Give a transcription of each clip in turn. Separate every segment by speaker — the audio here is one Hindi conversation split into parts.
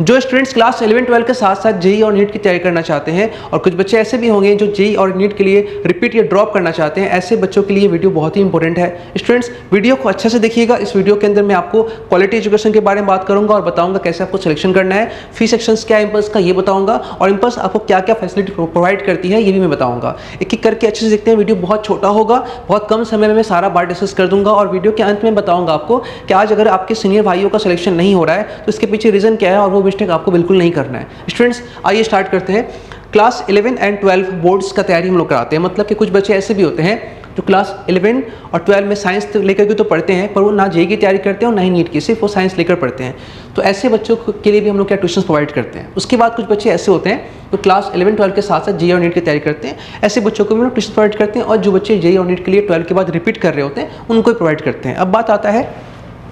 Speaker 1: जो स्टूडेंट्स क्लास 11-12 के साथ साथ जेई और नीट की तैयारी करना चाहते हैं, और कुछ बच्चे ऐसे भी होंगे जो जेई और नीट के लिए रिपीट या ड्रॉप करना चाहते हैं, ऐसे बच्चों के लिए वीडियो बहुत ही इंपॉर्टेंट है। स्टूडेंट्स वीडियो को अच्छे से देखिएगा। इस वीडियो के अंदर मैं आपको क्वालिटी एजुकेशन के बारे में बात करूंगा और बताऊंगा कैसे आपको सिलेक्शन करना है, फी सेक्शंस क्या है इम्पल्स का ये बताऊंगा, और इम्पल्स आपको क्या क्या फैसिलिटी प्रोवाइड करती है ये भी मैं बताऊंगा। एक एक करके अच्छे से देखते हैं। वीडियो बहुत छोटा होगा, बहुत कम समय में मैं सारा बात डिस्कस कर दूंगा, और वीडियो के अंत में बताऊंगा आपको कि आज अगर आपके सीनियर भाइयों का सिलेक्शन नहीं हो रहा है तो इसके पीछे रीजन क्या है और वो मिस्टेक आपको बिल्कुल नहीं करना है। स्टूडेंट्स आइए स्टार्ट करते हैं। क्लास 11 एंड 12 बोर्ड्स का तैयारी हम लोग कराते हैं। मतलब कि कुछ बच्चे ऐसे भी होते हैं जो क्लास 11 और 12 में साइंस लेकर के तो पढ़ते हैं, पर वो ना जेईई की तैयारी करते हैं और ना ही नीट की, सिर्फ वो साइंस लेकर पढ़ते हैं। तो ऐसे बच्चों के लिए भी हम लोग क्या ट्यूशन प्रोवाइड करते हैं। उसके बाद कुछ बच्चे ऐसे होते हैं जो क्लास 11-12 के साथ साथ जेईई और नीट की तैयारी करते हैं। ऐसे बच्चों को भी हम लोग ट्यूशन प्रोवाइड करते हैं, और जो बच्चे जेईई और नीट के लिए 12 के बाद रिपीट कर रहे होते हैं उनको भी प्रोवाइड करते हैं। अब बात आता है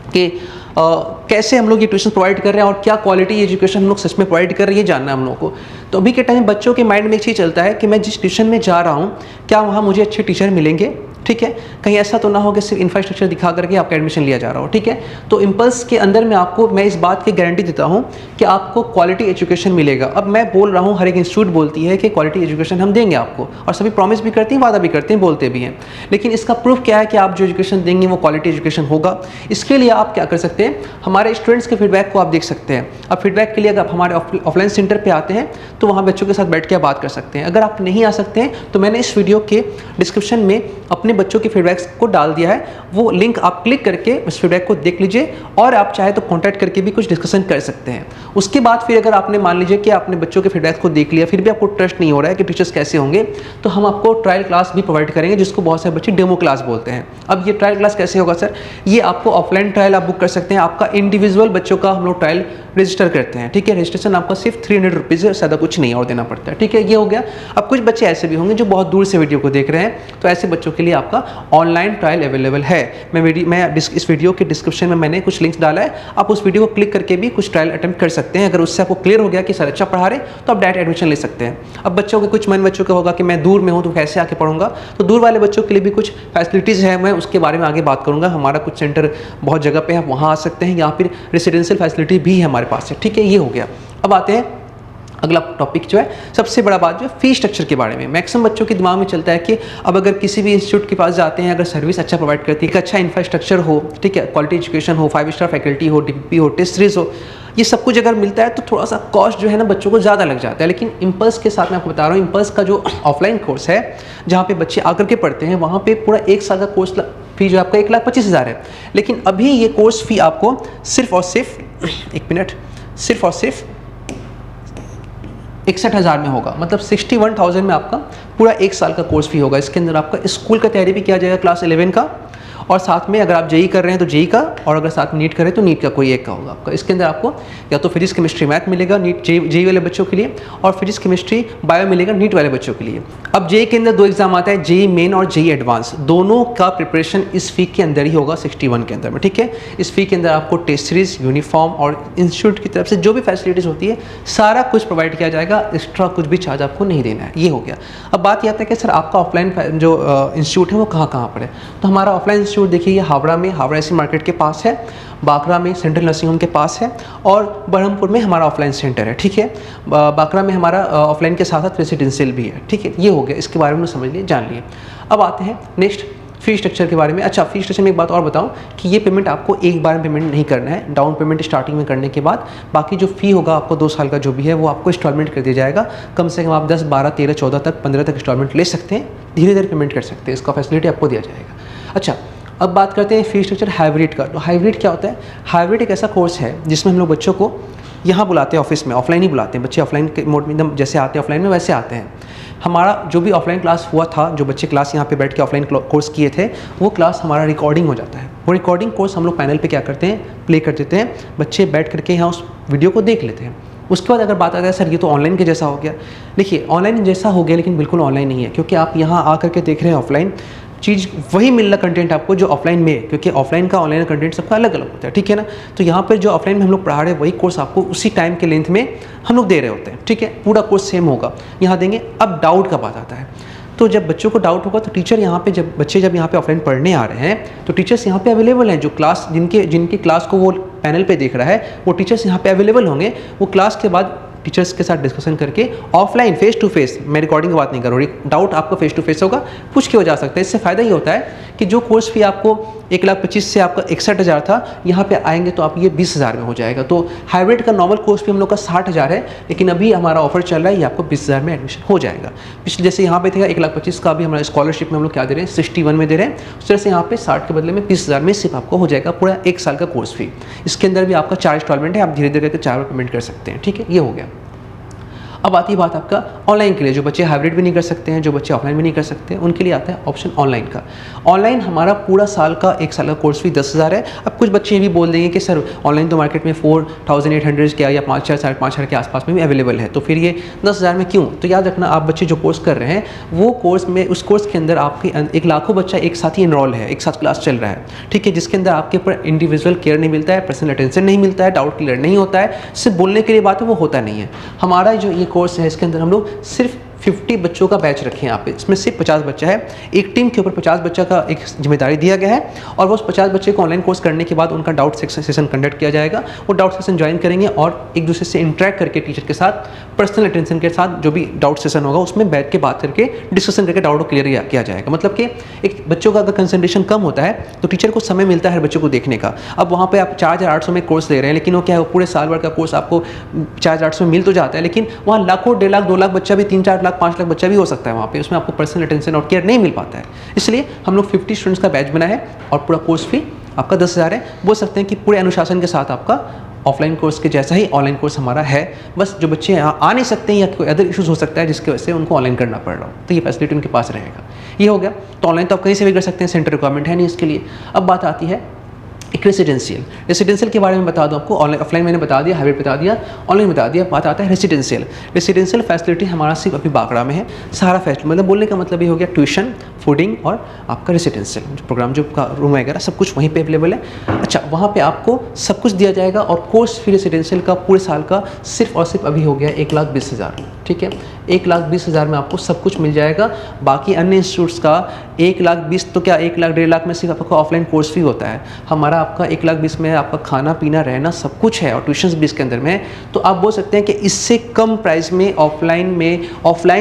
Speaker 1: कि कैसे हम लोग ये ट्यूशन प्रोवाइड कर रहे हैं और क्या क्वालिटी एजुकेशन हम लोग सच में प्रोवाइड कर रहे हैं, ये जानना है हम लोगों को। तो अभी के टाइम बच्चों के माइंड में एक चीज़ चलता है कि मैं जिस ट्यूशन में जा रहा हूँ क्या वहाँ मुझे अच्छे टीचर मिलेंगे, ठीक है, कहीं ऐसा तो ना हो कि सिर्फ इंफ्रास्ट्रक्चर दिखा करके आपका एडमिशन लिया जा रहा हो, ठीक है। तो इम्पल्स के अंदर मैं इस बात की गारंटी देता हूँ कि आपको क्वालिटी एजुकेशन मिलेगा। अब मैं बोल रहा हूँ, हर एक इंस्टीट्यूट बोलती है कि क्वालिटी एजुकेशन हम देंगे आपको, और सभी प्रॉमिस भी करते हैं, वादा भी करते हैं, बोलते भी हैं, लेकिन इसका प्रूफ क्या है कि आप जो एजुकेशन देंगे वो क्वालिटी एजुकेशन होगा। इसके लिए आप क्या कर सकते हैं, हमारे स्टूडेंट्स के फीडबैक को आप देख सकते हैं। अब फीडबैक के लिए अगर आप हमारे ऑफलाइन सेंटर पर आते हैं तो वहाँ बच्चों के साथ बैठ के बात कर सकते हैं। अगर आप नहीं आ सकते हैं तो मैंने इस वीडियो के डिस्क्रिप्शन में अपने बच्चों के फीडबैक्स को डाल दिया है, वो लिंक आप क्लिक करके उस फीडबैक को देख लीजिए, और आप चाहे तो कांटेक्ट करके भी कुछ डिस्कशन कर सकते हैं। उसके बाद फिर अगर आपने मान लीजिए कि आपने बच्चों के फीडबैक को देख लिया, फिर भी आपको ट्रस्ट नहीं हो रहा है कि टीचर्स कैसे होंगे, तो हम आपको ट्रायल क्लास भी प्रोवाइड करेंगे, जिसको बहुत सारे बच्चे डेमो क्लास बोलते हैं। अब ये ट्रायल क्लास कैसे होगा सर, ये आपको ऑफलाइन ट्रायल आप बुक कर सकते हैं। आपका इंडिविजुअल बच्चों का हम लोग ट्रायल रजिस्टर करते हैं, ठीक है। रजिस्ट्रेशन आपका सिर्फ 300 रुपीज़ है, ज़्यादा कुछ नहीं और देना पड़ता है, ठीक है। ये हो गया। अब कुछ बच्चे ऐसे भी होंगे जो बहुत दूर से वीडियो को देख रहे हैं, तो ऐसे बच्चों के लिए आपका ऑनलाइन ट्रायल अवेलेबल है। इस वीडियो के डिस्क्रिप्शन में मैंने कुछ लिंक्स डाला है, आप उस वीडियो को क्लिक करके भी कुछ ट्रायल अटेम्प्ट कर सकते हैं। अगर उससे आपको क्लियर हो गया कि सर अच्छा पढ़ा रहे तो आप डायरेक्ट एडमिशन ले सकते हैं। अब बच्चों के कुछ बच्चों का होगा कि मैं दूर में हूँ तो कैसे आके पढ़ूंगा, तो दूर वाले बच्चों के लिए भी कुछ फैसिलिटीज़ है, मैं उसके बारे में आगे बात करूँगा। हमारा कुछ सेंटर बहुत जगह पे है, आप वहाँ आ सकते हैं, या फिर रेसिडेंशियल फैसिलिटी भी है हमारे पास है, ठीक है। ये हो गया। अब आते हैं अगला टॉपिक जो है, सबसे बड़ा बात जो है फी स्ट्रक्चर के बारे में। मैक्सिमम बच्चों के दिमाग में चलता है कि अब अगर किसी भी इंस्टीट्यूट के पास जाते हैं, अगर सर्विस अच्छा प्रोवाइड करती है, एक अच्छा इंफ्रास्ट्रक्चर हो, ठीक है, क्वालिटी एजुकेशन हो, 5 स्टार फैकल्टी हो, डीपीपी हो, टेस्ट सीरीज हो, ये सब कुछ अगर मिलता है तो थोड़ा सा कॉस्ट जो है ना बच्चों को ज़्यादा लग जाता है। लेकिन इम्पल्स के साथ मैं आपको बता रहा हूँ, इम्पल्स का जो ऑफलाइन कोर्स है जहाँ पे बच्चे आकर के पढ़ते हैं, वहाँ पे पूरा 1 साल का कोर्स फी जो आपका 1,25,000 है। लेकिन अभी ये कोर्स फी आपको सिर्फ और सिर्फ 61,000 में होगा। मतलब 61,000 में आपका पूरा 1 साल का कोर्स फी होगा। इसके अंदर आपका स्कूल का तैयारी भी किया जाएगा क्लास 11 का, और साथ में अगर आप जेईई कर रहे हैं तो जेईई का, और अगर साथ नीट कर रहे हैं तो नीट का कोई एक का होगा आपका। इसके अंदर आपको या तो फिजिक्स केमिस्ट्री मैथ मिलेगा नीट जेईई वाले बच्चों के लिए, और फिजिक्स केमिस्ट्री बायो मिलेगा नीट वाले बच्चों के लिए। अब जेईई के अंदर 2 एग्जाम आता है, जेईई मेन और जेईई एडवांस। दोनों का प्रिपरेशन इस फी के अंदर ही होगा, 61 के अंदर में, ठीक है। इस फी के अंदर आपको टेस्ट सीरीज, यूनिफॉर्म और इंस्टीट्यूट की तरफ से जो भी फैसिलिटीज़ होती है सारा कुछ प्रोवाइड किया जाएगा, एक्स्ट्रा कुछ भी चार्ज आपको नहीं देना है। ये हो गया। अब बात यह आता है कि सर आपका ऑफलाइन जो इंस्टीट्यूट है वो कहाँ कहाँ पर है। तो हमारा ऑफलाइन इंस्टीट्यूट देखिए हावड़ा में, हावड़ा ऐसी मार्केट के पास है, बाकरा में सेंट्रल नर्सिंग होम के पास है, और बरहमपुर में हमारा ऑफलाइन सेंटर है, ठीक है। बाकरा में हमारा ऑफलाइन के साथ साथ रेसिडेंशियल भी है, ठीक है। ये हो गया, इसके बारे में समझ लिए, जान लिए। अब आते हैं नेक्स्ट फी स्ट्रक्चर के बारे में। अच्छा, फी स्ट्रक्चर में एक बात और बताऊं कि ये पेमेंट आपको एक बार में पेमेंट नहीं करना है। डाउन पेमेंट स्टार्टिंग में करने के बाद बाकी जो फी होगा आपको 2 साल का जो भी है वो आपको इंस्टॉलमेंट कर दिया जाएगा। कम से कम आप 10, 12, 13, 14 तक 15 तक इंस्टॉलमेंट ले सकते हैं, धीरे धीरे पेमेंट कर सकते हैं, इसका फैसिलिटी आपको दिया जाएगा। अच्छा, अब बात करते हैं फी स्ट्रक्चर हाइब्रिड का। तो हाइब्रिड क्या होता है, हाइब्रिड एक ऐसा कोर्स है जिसमें हम लोग बच्चों को यहाँ बुलाते हैं ऑफिस में, ऑफलाइन ही बुलाते हैं। बच्चे ऑफलाइन के मोड में एकदम जैसे आते हैं ऑफलाइन में वैसे आते हैं। हमारा जो भी ऑफलाइन क्लास हुआ था, जो बच्चे क्लास यहाँ पे बैठ के ऑफलाइन कोर्स किए थे, वो क्लास हमारा रिकॉर्डिंग हो जाता है। वो रिकॉर्डिंग कोर्स हम लोग पैनल पे क्या करते हैं, प्ले कर देते हैं, बच्चे बैठ करके यहाँ उस वीडियो को देख लेते हैं। उसके बाद अगर बात आ जाए सर ये तो ऑनलाइन के जैसा हो गया, देखिए ऑनलाइन जैसा हो गया लेकिन बिल्कुल ऑनलाइन नहीं है, क्योंकि आप यहाँ आ करके देख रहे हैं ऑफलाइन चीज़, वही मिल रहा कंटेंट आपको जो ऑफलाइन में है, क्योंकि ऑफलाइन का ऑनलाइन कंटेंट सबका अलग अलग होता है, ठीक है ना। तो यहाँ पर जो ऑफलाइन में हम लोग पढ़ा रहे हैं वही कोर्स आपको उसी टाइम के लेंथ में हम लोग दे रहे होते हैं, ठीक है। पूरा कोर्स सेम होगा, यहाँ देंगे। अब डाउट का बात आता है, तो जब बच्चों को डाउट होगा तो टीचर यहाँ पे जब यहाँ पे ऑफलाइन पढ़ने आ रहे हैं तो टीचर्स यहाँ पे अवेलेबल हैं, जो क्लास जिनकी क्लास को वो पैनल पे देख रहा है वो टीचर्स यहाँ पे अवेलेबल होंगे। वो क्लास के बाद टीचर्स के साथ डिस्कशन करके ऑफलाइन फेस टू फेस, मैं रिकॉर्डिंग की बात नहीं कर रहा हूँ, डाउट आपका फेस टू फेस होगा, पूछ के हो जा सकता है। इससे फ़ायदा ये होता है कि जो कोर्स फी आपको 1,25,000 से आपका 61,000 था, यहाँ पे आएंगे तो आप ये 20,000 में हो जाएगा। तो हाइब्रिड का नॉर्मल कोर्स फी हम लोग का 60,000 है, लेकिन अभी हमारा ऑफर चल रहा है, ये आपको 20,000 में एडमिशन हो जाएगा। पिछले जैसे यहाँ पे था 1,25,000 का, अभी हमारा स्कॉलरशिप में हम लोग क्या दे रहे हैं 61 में दे रहे हैं, उस तरह से यहाँ पे 60 के बदले में 20,000 में सिर्फ आपको हो जाएगा पूरा 1 साल का कोर्स फी। इसके अंदर भी आपका 4 इंस्टॉलमेंट है, आप धीरे धीरे करके 4 बार पेमेंट कर सकते हैं। ठीक है, ये हो गया। अब आती है बात आपका ऑनलाइन के लिए, जो बच्चे हाइब्रिड भी नहीं कर सकते हैं, जो बच्चे ऑफलाइन भी नहीं कर सकते हैं, उनके लिए आता है ऑप्शन ऑनलाइन का। ऑनलाइन हमारा पूरा साल का 1 साल का कोर्स फी 10,000 है। अब कुछ बच्चे ये भी बोल देंगे कि सर ऑनलाइन तो मार्केट में 4,800 के या 5,000 साढ़े 5,000 के आसपास में भी अवेलेबल है, तो फिर ये 10,000 में क्यों? तो याद रखना, आप बच्चे जो कोर्स कर रहे हैं वो कोर्स में, उस कोर्स के अंदर आपके 1 लाखों बच्चा एक साथ ही इनरोल है, एक साथ क्लास चल रहा है। ठीक है, जिसके अंदर आपके ऊपर इंडिविजुअल केयर नहीं मिलता है, पर्सनल अटेंशन नहीं मिलता है, डाउट क्लियर नहीं होता है, सिर्फ बोलने के लिए बात है वो होता नहीं है। हमारा जो ये कोर्स है इसके अंदर हम लोग सिर्फ 50 बच्चों का बैच रखे हैं यहाँ पे, इसमें सिर्फ 50 बच्चा है। एक टीम के ऊपर 50 बच्चा का एक जिम्मेदारी दिया गया है, और वो उस 50 बच्चे को ऑनलाइन कोर्स करने के बाद उनका डाउट सेशन कंडक्ट किया जाएगा। वो डाउट सेशन ज्वाइन करेंगे और एक दूसरे से इंटरेक्ट करके टीचर के साथ पर्सनल अटेंशन के साथ जो भी डाउट सेशन होगा उसमें बैठ के बात करके डिस्कशन करके डाउट को क्लियर किया जाएगा। मतलब कि एक बच्चों का अगर कंसंट्रेशन कम होता है तो टीचर को समय मिलता है हर बच्चों को देखने का। अब वहाँ पे आप 4,800 में कोर्स ले रहे हैं, लेकिन वो क्या है, पूरे साल भर का कोर्स आपको 4,800 में मिल तो जाता है, लेकिन वहाँ लाखों, 1.5 लाख, 2 लाख बच्चा भी, 3-4 लाख, 5 लाख बच्चा भी हो सकता है वहाँ पे, उसमें आपको पर्सनल अटेंशन और केयर नहीं मिल पाता है। इसलिए हम लोग 50 स्टूडेंट्स का बैच बना है और पूरा कोर्स फी आपका 10,000 है। बोल सकते हैं कि पूरे अनुशासन के साथ आपका ऑफलाइन कोर्स के जैसा ही ऑनलाइन कोर्स हमारा है। बस जो बच्चे यहाँ आ नहीं सकते हैं या कोई अदर इश्यूज़ हो सकता है जिसकी वजह से उनको ऑनलाइन करना पड़ रहा हो, तो ये फैसिलिटी उनके पास रहेगा। ये हो गया। तो ऑनलाइन तो आप कहीं से भी कर सकते हैं, सेंटर रिक्वायरमेंट है नहीं इसके लिए। अब बात आती है एक रेसिडेंशियल के बारे में बता दूं आपको। ऑनलाइन ऑफलाइन मैंने बता दिया, हाइब्रिड बता दिया, ऑनलाइन बता दिया। बात आता है रेसिडेंशियल फैसिलिटी हमारा सिर्फ अभी बागड़ा में है। सारा फैसिलिटी मतलब बोलने का मतलब ये हो गया, ट्यूशन, फूडिंग और आपका रेसिडेंशियल प्रोग्राम जो का रूम वगैरह सब कुछ वहीं पे अवेलेबल है। अच्छा, वहाँ पे आपको सब कुछ दिया जाएगा और कोर्स फी रेसिडेंशियल का पूरे साल का सिर्फ और सिर्फ अभी हो गया 1,20,000। ठीक है, 1,20,000 में आपको सब कुछ मिल जाएगा। बाकी अन्य इंस्टीट्यूट्स का 1,20,000 तो क्या 1 लाख 1.5 लाख में सिर्फ आपका ऑफलाइन कोर्स फी होता है। हमारा आपका 1,20,000 में आपका खाना पीना रहना सब कुछ है और ट्यूशन्स भी इसके अंदर में है। तो आप बोल सकते हैं कि इससे कम प्राइस में ऑफलाइन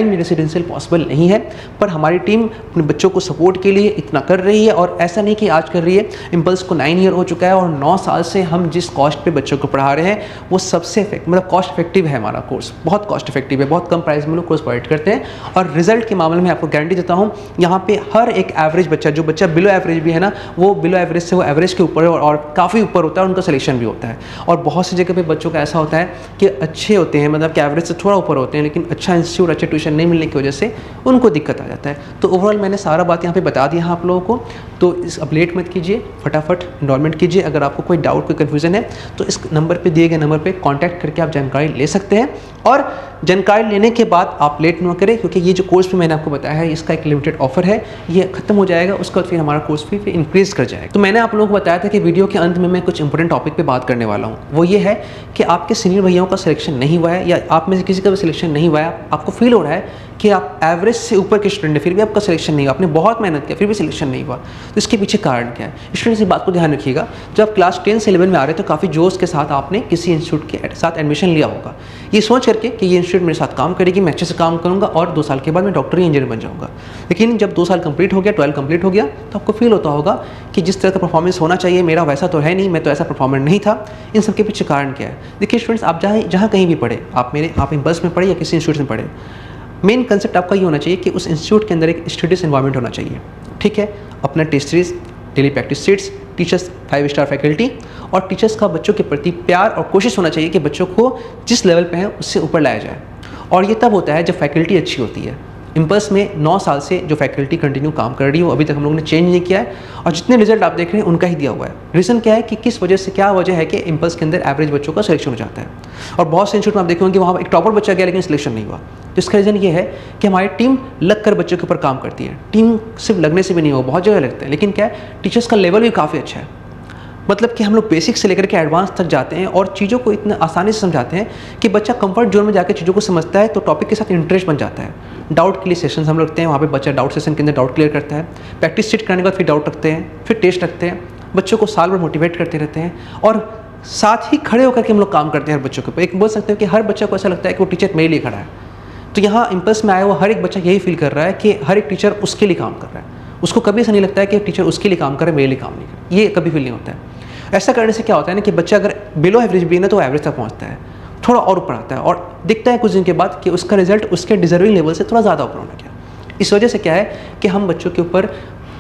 Speaker 1: में रेसिडेंशियल पॉसिबल नहीं है। पर हमारी टीम अपने बच्चों को सपोर्ट के लिए इतना कर रही है, और ऐसा नहीं कि आज कर रही है। इम्पल्स को 9 ईयर हो चुका है और 9 साल से हम जिस कॉस्ट पे बच्चों को पढ़ा रहे हैं वो सबसे मतलब कॉस्ट इफेक्टिव है। हमारा कोर्स बहुत कॉस्ट इफेक्टिव है, बहुत कम प्राइस में लोग कोर्स प्रोवाइड करते हैं। और रिजल्ट के मामले में आपको गारंटी देता हूँ, यहाँ पे हर एक एवरेज बच्चा, जो बच्चा बिलो एवरेज भी है ना, वो बिलो एवरेज से वो एवरेज के ऊपर और काफ़ी ऊपर होता है, उनका सिलेक्शन भी होता है। और बहुत सी जगह पे बच्चों का ऐसा होता है कि अच्छे होते हैं, मतलब कि एवरेज से थोड़ा ऊपर होते हैं, लेकिन अच्छा इंस्टीट्यूट, अच्छे ट्यूशन नहीं मिलने की वजह से उनको दिक्कत आ जाता है। तो ओवरऑल मैंने सारा बात यहाँ पे बता दिया आप लोगों को। तो अब लेट मत कीजिए, फटाफट इनरोलमेंट कीजिए। अगर आपको कोई डाउट, कोई कन्फ्यूजन है तो इस नंबर पे, दिए गए नंबर पे कांटेक्ट करके आप जानकारी ले सकते हैं। और जानकारी लेने के बाद आप लेट ना करें, क्योंकि ये जो कोर्स भी मैंने आपको बताया है इसका एक लिमिटेड ऑफर है, ये खत्म हो जाएगा, उसके बाद फिर हमारा कोर्स फी इंक्रीज कर जाएगा। तो मैंने आप लोगों को बताया था कि वीडियो के अंत में मैं कुछ इंपॉर्टेंट टॉपिक पे बात करने वाला हूँ। वो ये है कि आपके सीनियर भैयाओं का सिलेक्शन नहीं हुआ है, या आप में से किसी का भी सिलेक्शन नहीं हुआ है, आपको फील हो रहा है कि आप एवरेज से ऊपर के स्टूडेंट हैं, फिर भी आपका सिलेक्शन नहीं हुआ, आपने बहुत मेहनत किया फिर भी सिलेक्शन नहीं हुआ, तो इसके पीछे कारण क्या है? स्टूडेंट्स इस बात को ध्यान रखिएगा, जब आप क्लास 10 से 11 में आ रहे हैं तो काफ़ी जोश के साथ आपने किसी इंस्टीट्यूट के साथ एडमिशन लिया होगा, ये सोच करके कि ये इंस्टीट्यूट मेरे साथ काम करेगी, मैं अच्छे से काम करूँगा और 2 साल के बाद मैं डॉक्टर या इंजीनियर बन जाऊँगा। लेकिन जब 2 साल कंप्लीट हो गया, 12 कंप्लीट हो गया, तो आपको फील होता होगा कि जिस तरह का परफॉर्मेंस होना चाहिए मेरा वैसा तो है नहीं, मैं तो ऐसा परफॉर्मेंस नहीं था। इन सब के पीछे कारण क्या है? देखिए स्टूडेंट्स, आप जहाँ कहीं भी पढ़े, आप बस में पढ़े या किसी इंस्टीट्यूट में पढ़े, मेन कंसेप्ट आपका ये होना चाहिए कि उस इंस्टीट्यूट के अंदर एक स्टडीज एनवायरनमेंट होना चाहिए। ठीक है, अपना test series, daily practice sheets, teachers 5 star faculty, और टीचर्स का बच्चों के प्रति प्यार और कोशिश होना चाहिए कि बच्चों को जिस लेवल पे है उससे ऊपर लाया जाए। और ये तब होता है जब फैकल्टी अच्छी होती है। इम्पल्स में 9 साल से जो फैकल्टी कंटिन्यू काम कर रही है वो अभी तक हम लोगों ने चेंज नहीं किया है, और जितने रिजल्ट आप देख रहे हैं उनका ही दिया हुआ है। रीज़न क्या है कि किस वजह से, क्या वजह है कि इम्पल्स के अंदर एवरेज बच्चों का सिलेक्शन हो जाता है, और बहुत से इंस्टीट्यूट में आप देखेंगे कि वहाँ एक टॉपर बच्चा गया लेकिन सिलेक्शन नहीं हुआ। तो इसका रीज़न ये है कि हमारी टीम लग कर बच्चों के ऊपर काम करती है। टीम सिर्फ लगने से भी नहीं हो, बहुत जगह लगता है, लेकिन क्या है, टीचर्स का लेवल भी काफ़ी अच्छा है। मतलब कि हम लोग बेसिक से लेकर के एडवांस तक जाते हैं और चीज़ों को इतना आसानी से समझाते हैं कि बच्चा कंफर्ट जोन में जाकर चीज़ों को समझता है, तो टॉपिक के साथ इंटरेस्ट बन जाता है। डाउट के लिए सेशंस हम रखते हैं, वहाँ पे बच्चा डाउट सेशन के अंदर डाउट क्लियर करता है। प्रैक्टिस सीट करने के बाद फिर डाउट रखते हैं, फिर टेस्ट रखते हैं, बच्चों को साल भर मोटिवेट करते रहते हैं और साथ ही खड़े होकर के हम लोग काम करते हैं हर बच्चों के ऊपर। एक बोल सकते हैं कि हर बच्चा को ऐसा लगता है कि वो टीचर मेरे लिए खड़ा है। तो यहाँ इम्पल्स में आया हुआ हर एक बच्चा यही फील कर रहा है कि हर एक टीचर उसके लिए काम कर रहा है। उसको कभी ऐसा नहीं लगता है कि टीचर उसके लिए काम कर रहा है, मेरे लिए काम नहीं कर रहा है। ये कभी फील नहीं होता है। ऐसा करने से क्या होता है ना कि बच्चा अगर बिलो एवरेज भी है तो एवरेज तक पहुँचता है, थोड़ा और ऊपर आता है और दिखता है कुछ दिन के बाद कि उसका रिजल्ट उसके डिजर्विंग लेवल से थोड़ा ज़्यादा ऊपर होना गया। इस वजह से क्या है कि हम बच्चों के ऊपर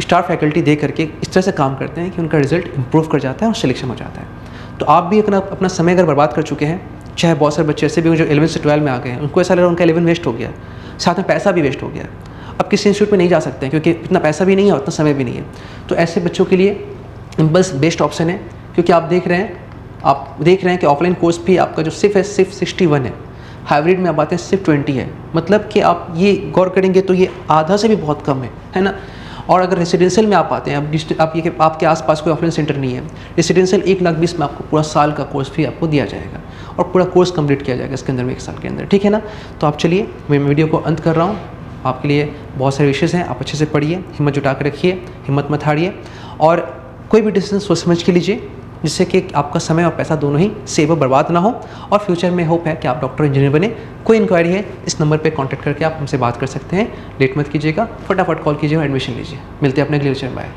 Speaker 1: स्टार फैकल्टी दे करके इस तरह से काम करते हैं कि उनका रिजल्ट इंप्रूव कर जाता है और सिलेक्शन हो जाता है। तो आप भी अपना समय अगर बर्बाद कर चुके हैं, चाहे बहुत सारे बच्चे ऐसे भी हों जो 11 से 12 में आ गए हैं, उनको ऐसा लग रहा है उनका 11 वेस्ट हो गया, साथ में पैसा भी वेस्ट हो गया, अब किसी इंस्टीट्यूट में नहीं जा सकते हैं क्योंकि इतना पैसा भी नहीं है और इतना समय भी नहीं है। तो ऐसे बच्चों के लिए इम्पल्स बेस्ट ऑप्शन है, क्योंकि आप देख रहे हैं कि ऑफलाइन कोर्स भी आपका जो सिर्फ 61 है, हाइब्रिड में आप आते हैं सिर्फ 20 है। मतलब कि आप ये गौर करेंगे तो ये आधा से भी बहुत कम है ना। और अगर रेसिडेंशियल में आप आते हैं, आप ये कि आपके आसपास कोई ऑफलाइन सेंटर नहीं है, रेसिडेंशियल 1,20,000 में आपको पूरा साल का कोर्स भी आपको दिया जाएगा और पूरा कोर्स कंप्लीट किया जाएगा इसके अंदर में 1 साल के अंदर, ठीक है ना। तो आप चलिए, मैं वीडियो को अंत कर रहा हूँ। आपके लिए बहुत सारे विषय हैं, आप अच्छे से पढ़िए, हिम्मत जुटा कर रखिए, हिम्मत मत हारिए और कोई भी डिसीजन सोच समझ के लीजिए जिससे कि आपका समय और पैसा दोनों ही सेव और बर्बाद ना हो। और फ्यूचर में होप है कि आप डॉक्टर इंजीनियर बने। कोई इंक्वायरी है इस नंबर पे कांटेक्ट करके आप हमसे बात कर सकते हैं। लेट मत कीजिएगा, फटाफट कॉल कीजिए और एडमिशन लीजिए। मिलते हैं अपने अगले लेक्चर में। बाय।